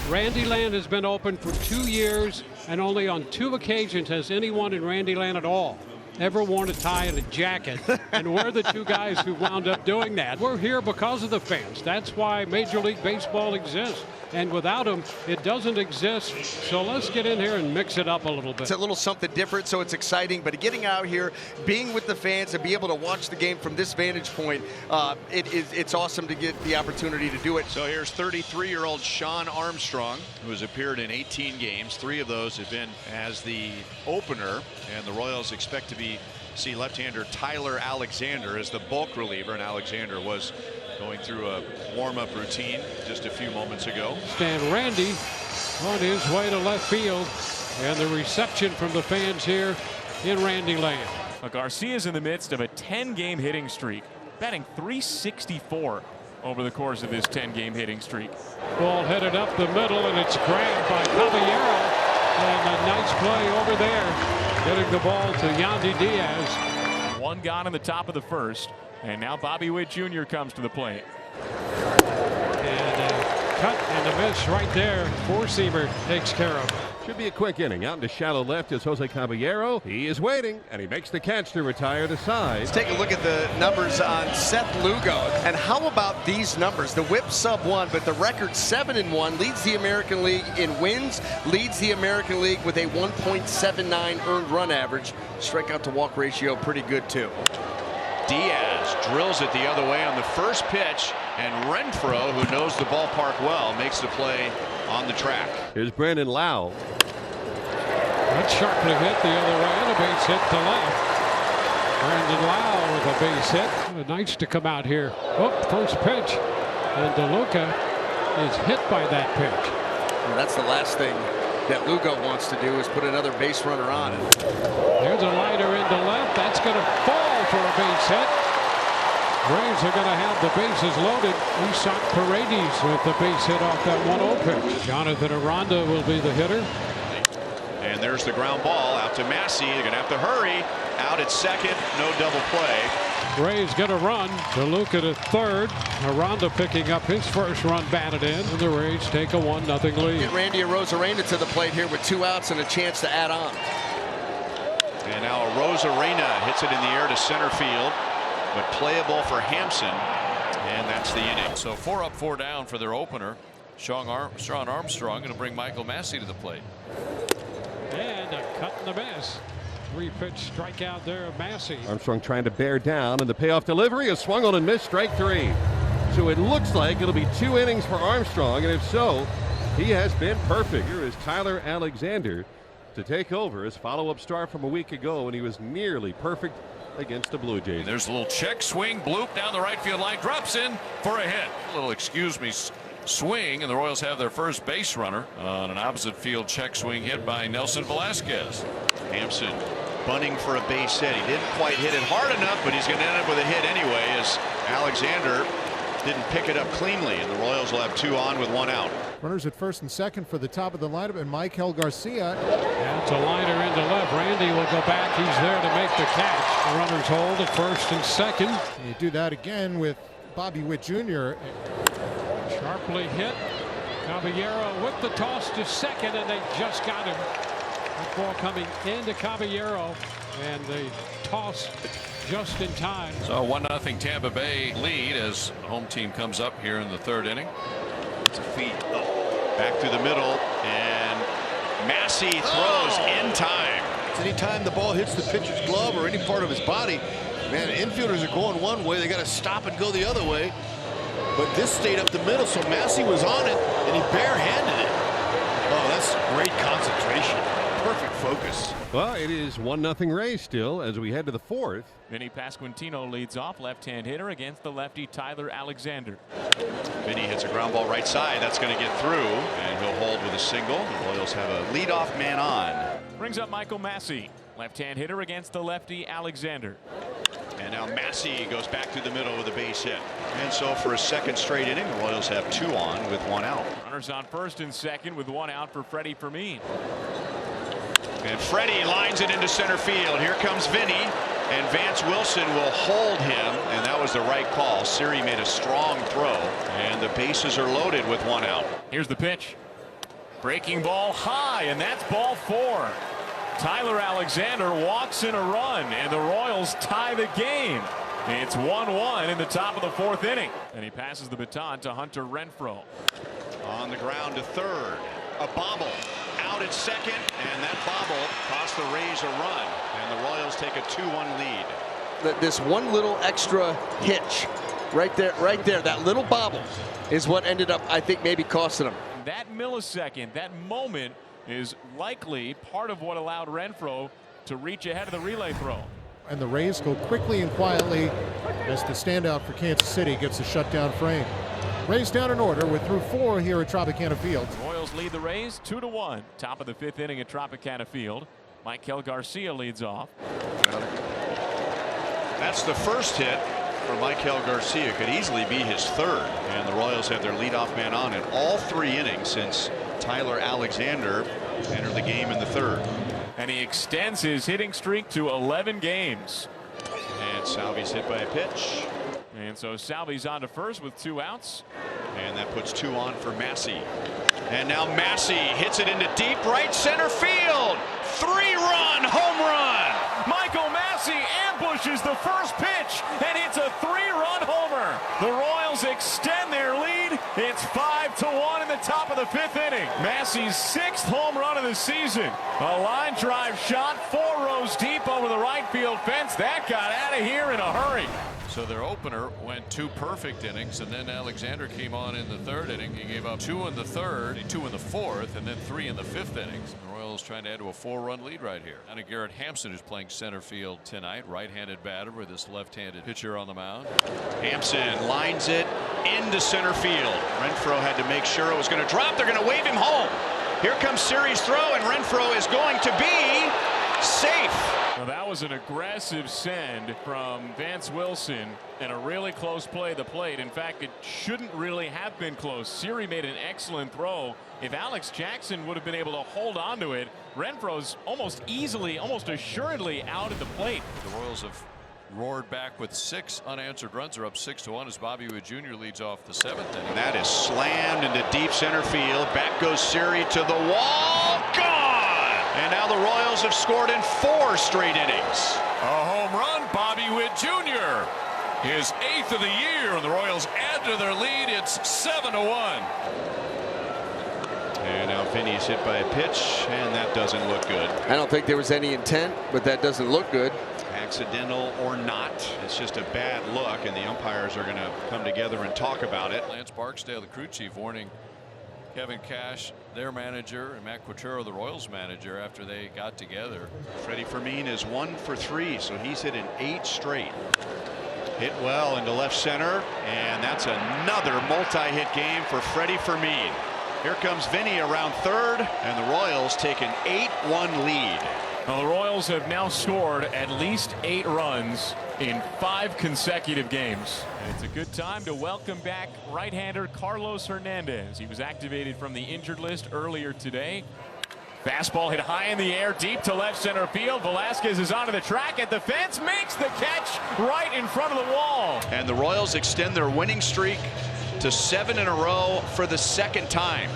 Randyland has been open for 2 years, and only on 2 occasions has anyone in Randyland at all ever worn a tie and a jacket. And we're the 2 guys who wound up doing that. We're here because of the fans. That's why Major League Baseball exists. And without them, it doesn't exist. So let's get in here and mix it up a little bit. It's a little something different, so it's exciting. But getting out here, being with the fans, and be able to watch the game from this vantage point, it's awesome to get the opportunity to do it. So here's 33-year-old Sean Armstrong, who has appeared in 18 games. 3 of those have been as the opener, and the Royals expect to see left-hander Tyler Alexander as the bulk reliever, and Alexander was going through a warm-up routine just a few moments ago. And Randy on his way to left field, and the reception from the fans here in Randyland. Garcia's in the midst of a 10-game hitting streak, batting .364 over the course of this 10-game hitting streak. Ball headed up the middle, and it's grabbed by Caballero, and a nice play over there, getting the ball to Yandy Diaz. 1 gone in the top of the first. And now Bobby Witt Jr. comes to the plate. And a cut and a miss right there. Four-seamer takes care of it. Should be a quick inning. Out into shallow left is Jose Caballero. He is waiting, and he makes the catch to retire the side. Let's take a look at the numbers on Seth Lugo. And how about these numbers? The whip sub-1, but the record 7-1, leads the American League in wins, leads the American League with a 1.79 earned run average. Strikeout to walk ratio pretty good too. Diaz drills it the other way on the first pitch, and Renfroe, who knows the ballpark well, makes the play on the track. Here's Brandon Lau. That's sharply hit the other way, and a base hit to left. Brandon Lau with a base hit. Nice to come out here. Oh, first pitch, and DeLuca is hit by that pitch. Well, that's the last thing that Lugo wants to do, is put another base runner on. There's a liner into left. That's going to fall for a base hit. Braves are going to have the bases loaded. Isak Paredes with the base hit off that 1-0 pitch. Jonathan Aranda will be the hitter. And there's the ground ball out to Massey. They're going to have to hurry. Out at second, no double play. Braves get a run. DeLuca to third. Aranda picking up his first run batted in. And the Rays take a 1-0 lead. Get Randy Arozarena to the plate here with 2 outs and a chance to add on. And now Arozarena hits it in the air to center field, but playable for Hampson. And that's the inning. So 4 up, 4 down for their opener. Sean Armstrong going to bring Michael Massey to the plate. And a cut and a miss. 3-pitch strikeout there of Massey. Armstrong trying to bear down, and the payoff delivery is swung on and missed, strike 3. So it looks like it'll be 2 innings for Armstrong, and if so, he has been perfect. Here is Tyler Alexander to take over his follow-up start from a week ago when he was nearly perfect against the Blue Jays. There's a little check swing, bloop down the right field line, drops in for a hit. A little swing, and the Royals have their first base runner on an opposite field check swing hit by Nelson Velasquez. Hampson bunting for a base hit. He didn't quite hit it hard enough, but he's going to end up with a hit anyway, as Alexander didn't pick it up cleanly, and the Royals will have 2 on with 1 out. Runners at first and second for the top of the lineup, and Michael Garcia. That's a liner into left. Randy will go back. He's there to make the catch. The runners hold at first and second. And you do that again with Bobby Witt Jr. Sharply hit. Caballero with the toss to second, and they just got him. That ball coming into Caballero, and the toss just in time. So 1-0 Tampa Bay lead as the home team comes up here in the 3rd inning. It's a feed. Back to the middle, and Massey throws in time. Anytime the ball hits the pitcher's glove or any part of his body, man, infielders are going one way, they got to stop and go the other way. But this stayed up the middle, so Massey was on it, and he barehanded it. Oh, that's great concentration. Perfect focus. Well, it is 1-0 Rays still as we head to the 4th. Vinny Pasquantino leads off, left-hand hitter against the lefty Tyler Alexander. Vinny hits a ground ball right side. That's going to get through, and he'll hold with a single. The Royals have a leadoff man on. Brings up Michael Massey, left-hand hitter against the lefty Alexander. And now Massey goes back to the middle with a base hit. And so for a 2nd straight inning, the Royals have 2 on with 1 out. Runners on first and second with 1 out for Freddie Fermin. And Freddie lines it into center field. Here comes Vinny, and Vance Wilson will hold him, and that was the right call. Siri made a strong throw, and the bases are loaded with 1 out. Here's the pitch. Breaking ball high, and that's ball 4. Tyler Alexander walks in a run, and the Royals tie the game. It's 1-1 in the top of the 4th inning. And he passes the baton to Hunter Renfroe. On the ground to third. A bobble. Out at second, and that bobble cost the Rays a run. And the Royals take a 2-1 lead. This one little extra hitch right there, that little bobble is what ended up, I think, maybe costing them. That millisecond, that moment, is likely part of what allowed Renfroe to reach ahead of the relay throw. And the Rays go quickly and quietly as the standout for Kansas City gets a shutdown frame. Rays down in order with through 4 here at Tropicana Field. The Royals lead the Rays 2-1. Top of the 5th inning at Tropicana Field. Michael Garcia leads off. That's the first hit for Michael Garcia. Could easily be his 3rd. And the Royals have their leadoff man on in all 3 innings since Tyler Alexander entered the game in the 3rd. And he extends his hitting streak to 11 games. And Salvi's hit by a pitch. And so Salvi's on to first with 2 outs. And that puts 2 on for Massey. And now Massey hits it into deep right center field. 3-run home run. Michael Massey ambushes the first pitch and hits a 3-run homer. The Royals extend their lead. It's 5-1 in the top of the 5th inning. Massey's 6th home run of the season. A line drive shot 4 rows deep over the right field fence. That got out of here in a hurry. So their opener went 2 perfect innings, and then Alexander came on in the 3rd inning. He gave up 2 in the 3rd, 2 in the 4th, and then 3 in the 5th innings. The Royals trying to add to a 4-run lead right here. And Garrett Hampson is playing center field tonight, right-handed batter with this left-handed pitcher on the mound. Hampson lines it into center field. Renfroe had to make sure it was going to drop. They're going to wave him home. Here comes Siri's throw, and Renfroe is going to be safe. Well, that was an aggressive send from Vance Wilson and a really close play at the plate. In fact, it shouldn't really have been close. Siri made an excellent throw. If Alex Jackson would have been able to hold on to it, Renfroe's almost easily, almost assuredly out at the plate. The Royals have roared back with 6 unanswered runs. They're up 6-1 as Bobby Witt Jr. leads off the 7th inning. And that is slammed into deep center field. Back goes Siri to the wall. Gone! And now the Royals have scored in 4 straight innings. A home run, Bobby Witt Jr. His 8th of the year, and the Royals add to their lead. It's 7-1. And now Vinny's hit by a pitch, and that doesn't look good. I don't think there was any intent, but that doesn't look good. Accidental or not, it's just a bad look, and the umpires are going to come together and talk about it. Lance Barksdale, the crew chief, warning Kevin Cash, their manager, and Matt Quatrero, the Royals manager, after they got together. Freddie Fermin is 1 for 3, so he's hit in 8 straight. Hit well into left center, and that's another multi-hit game for Freddie Fermin. Here comes Vinny around 3rd, and the Royals take an 8-1 lead. Well, the Royals have now scored at least 8 runs in 5 consecutive games. And it's a good time to welcome back right-hander Carlos Hernandez. He was activated from the injured list earlier today. Fastball hit high in the air, deep to left center field. Velasquez is onto the track at the fence, makes the catch right in front of the wall. And the Royals extend their winning streak to 7 in a row for the 2nd time.